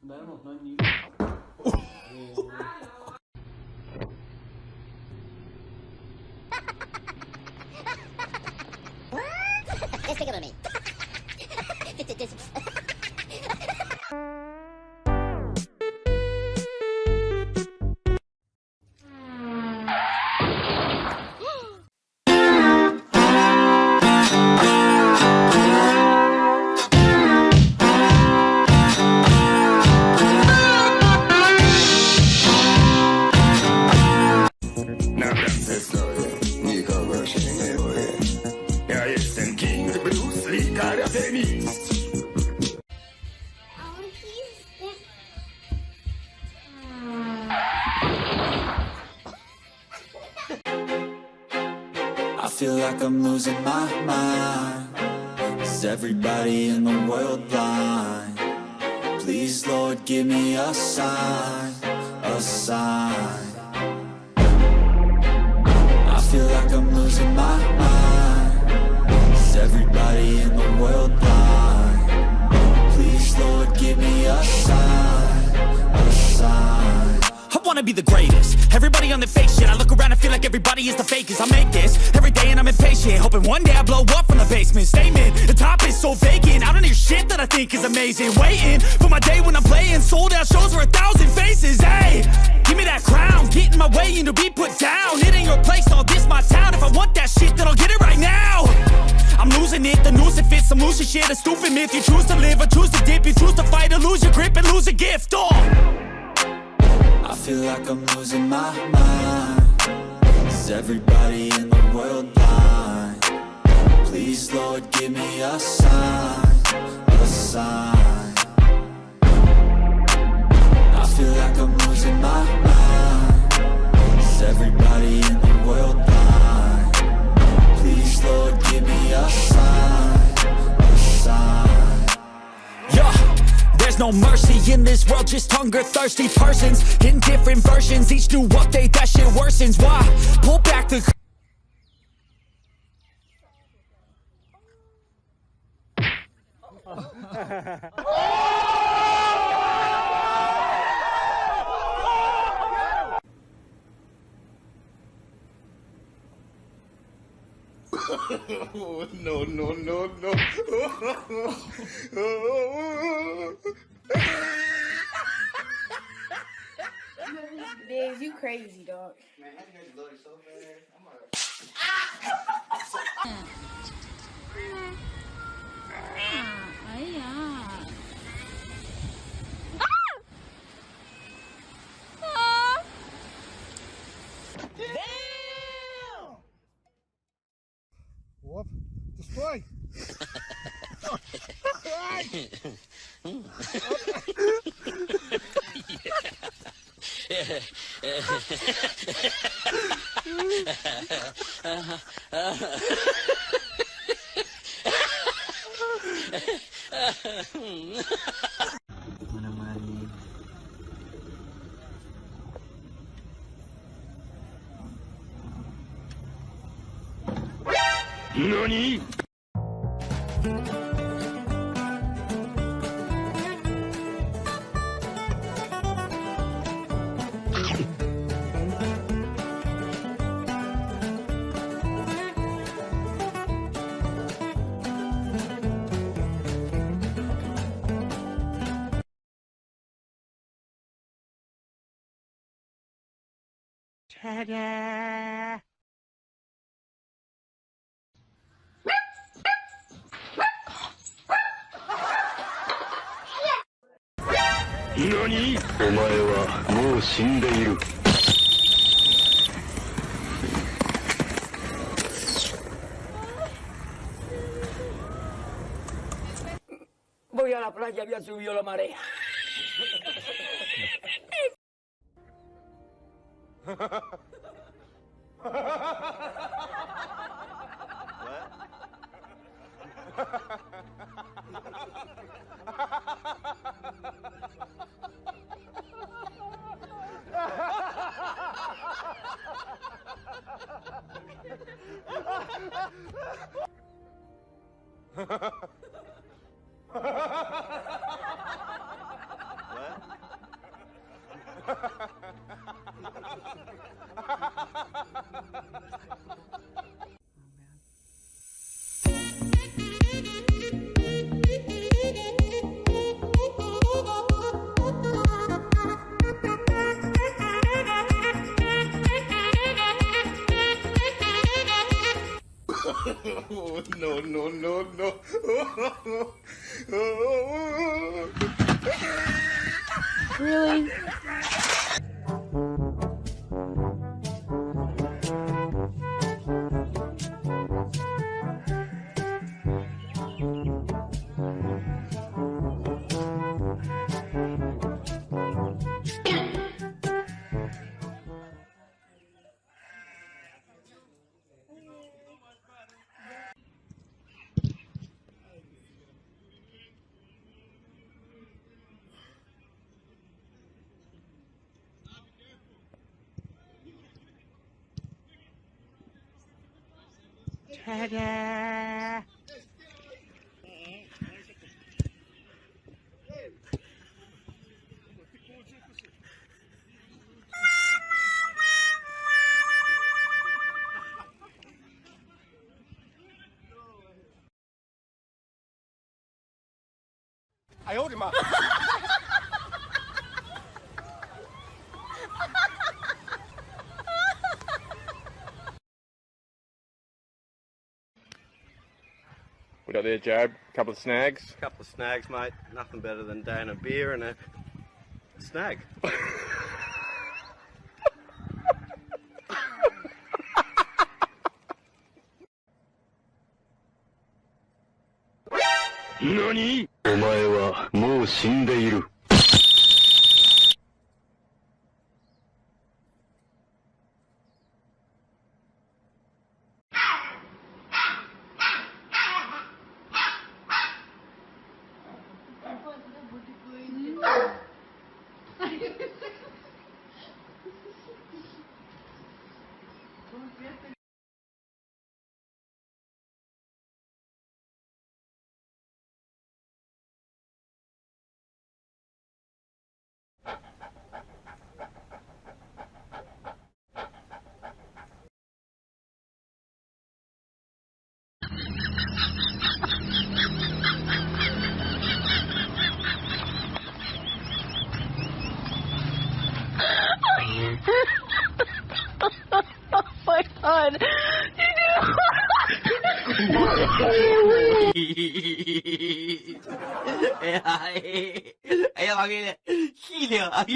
Däremot någon ny. Let's take it on me. I feel like I'm losing my mind. Is everybody in the world blind? Please, Lord, give me a sign, a sign. I feel like I'm losing my mind. Is everybody in the world blind? Please, Lord, give me a sign, a sign. I wanna be the greatest. Everybody on the fake shit. I look around and feel like everybody is the fakest. I make this every day and I'm impatient, hoping one day I blow up from the basement. Statement, the top is so vacant. I don't hear shit that I think is amazing. Waiting for my day when I'm playing sold out shows for 1,000 faces. Hey, give me that crown, get in my way and to be put down. It ain't your place, no, this my town. If I want that shit, then I'll get it right now. I'm losing it, the noose it fits, some losing shit, a stupid myth. You choose to live or choose to dip, you choose to fight or lose your grip and lose a gift. I feel like I'm losing my mind. Is everybody in the world blind? Please, Lord, give me a sign, a sign. I feel like I'm losing my mind. Is everybody in the world blind? Please, Lord, give me a sign, a sign. Yeah. There's no mercy in this world, just hunger-thirsty persons in different versions. Each new update, that shit worsens. Why? Pull back the... No, no, no, no. Dave, you crazy, dog. Man, I think I loaded so fast. I'm alright. What? Display. NANI?! Ta-da! NANI?! お前はもう死んでいる。Voy a la playa, había subido la marea. No, no, no, no. Really? Ta-da! I owed him up. What up there, Jab? Couple of snags? Couple of snags, mate. Nothing better than day and a beer and a snag. NANI?! お前はもう死んでいる。哎呀，哎呀，妈给的，气的！